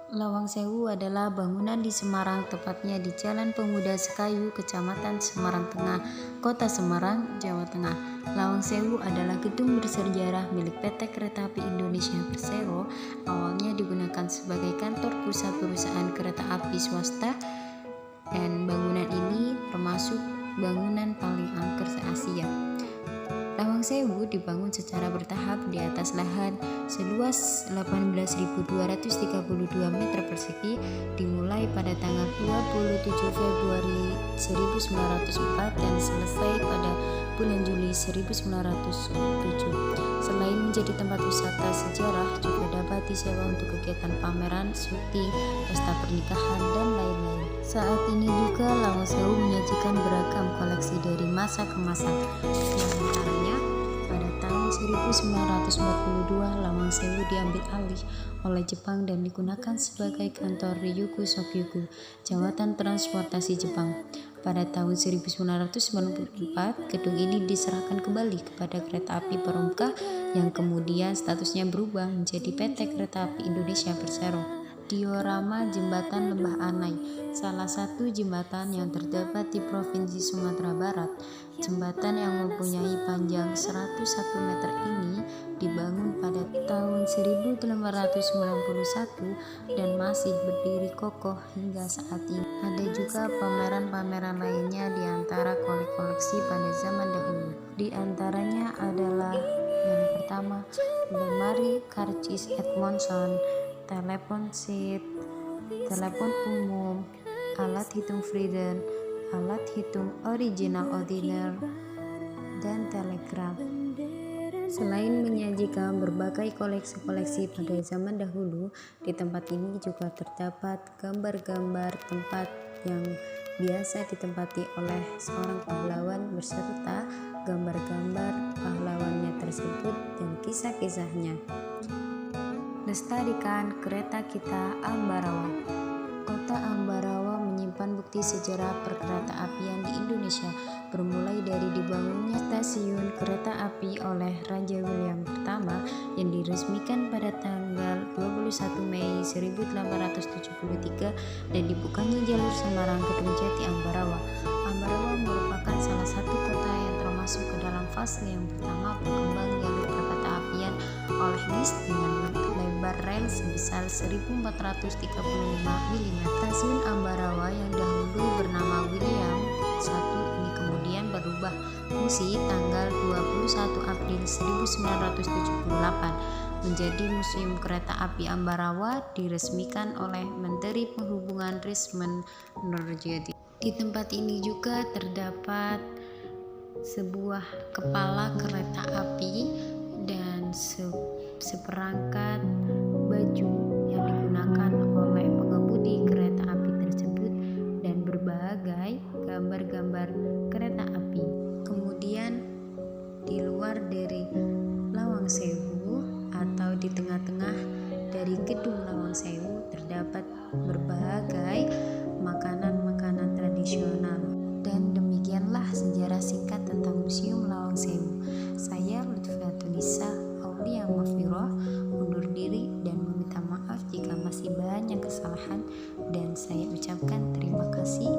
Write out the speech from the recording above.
Lawang Sewu adalah bangunan di Semarang, tepatnya di Jalan Pemuda Sekayu, Kecamatan Semarang Tengah, Kota Semarang, Jawa Tengah. Lawang Sewu adalah gedung bersejarah milik PT Kereta Api Indonesia Persero. Awalnya digunakan sebagai kantor pusat perusahaan kereta api swasta, dan bangunan ini termasuk bangunan paling angker se-Asia. Lawang Sewu dibangun secara bertahap di atas lahan seluas 18.232 meter persegi, dimulai pada tanggal 27 Februari 1904 dan selesai pada bulan Juli 1907. Selain menjadi tempat wisata sejarah, juga dapat disewa untuk kegiatan pameran, syuting, pesta pernikahan, dan lain-lain. Saat ini juga Lawang Sewu menyajikan beragam koleksi dari masa ke masa. Antaranya, pada tahun 1942 Lawang Sewu diambil alih oleh Jepang dan digunakan sebagai kantor Ryukyu Sokyu, Jawatan Transportasi Jepang. Pada tahun 1994, gedung ini diserahkan kembali kepada Kereta Api Perumka yang kemudian statusnya berubah menjadi PT Kereta Api Indonesia Persero. Diorama Jembatan Lembah Anai, salah satu jembatan yang terdapat di Provinsi Sumatera Barat. Jembatan yang mempunyai panjang 101 meter ini dibangun pada tahun 1891 dan masih berdiri kokoh hingga saat ini. Ada juga pameran-pameran lainnya di antara koleksi pada zaman dahulu. Di antaranya adalah yang pertama, lemari karcis Edmondson, telepon seat, telepon umum, alat hitung Frieden, alat hitung original ordinal, dan telegraf. Selain menyajikan berbagai koleksi-koleksi pada zaman dahulu, di tempat ini juga terdapat gambar-gambar tempat yang biasa ditempati oleh seorang pahlawan beserta gambar-gambar pahlawannya tersebut dan kisah-kisahnya. Lestarikan kereta kita Ambarawa. Kota Ambarawa menyimpan bukti sejarah perkereta-apian di Indonesia, bermulai dari dibangunnya stasiun kereta api oleh Raja William pertama yang diresmikan pada tanggal 21 Mei 1873 dan dibukanya jalur Semarang Kedung-Jati Ambarawa. Ambarawa merupakan salah satu kota yang termasuk ke dalam fase yang pertama berkembang jalur perkereta-apian oleh NIS dengan lebar rel sebesar 1435 mm. Stasiun Ambarawa yang dahulu bernama William I ini kemudian berubah fungsi tanggal 21 April 1978 menjadi Museum Kereta Api Ambarawa, diresmikan oleh Menteri Perhubungan Risman Nurjadi. Di tempat ini juga terdapat sebuah kepala kereta api dan seperangkat baju yang digunakan oleh pengemudi kereta api tersebut dan berbagai gambar-gambar kereta api. Kemudian di luar dari Lawang Sewu atau di tengah-tengah dari gedung Lawang Sewu terdapat berbagai makanan-makanan tradisional. Dan demikianlah sejarah singkat tentang Museum Lawang Sewu. Saya Lutfiatulisa Aulia Mafiroh undur diri dan meminta maaf jika masih banyak kesalahan, dan saya ucapkan terima kasih.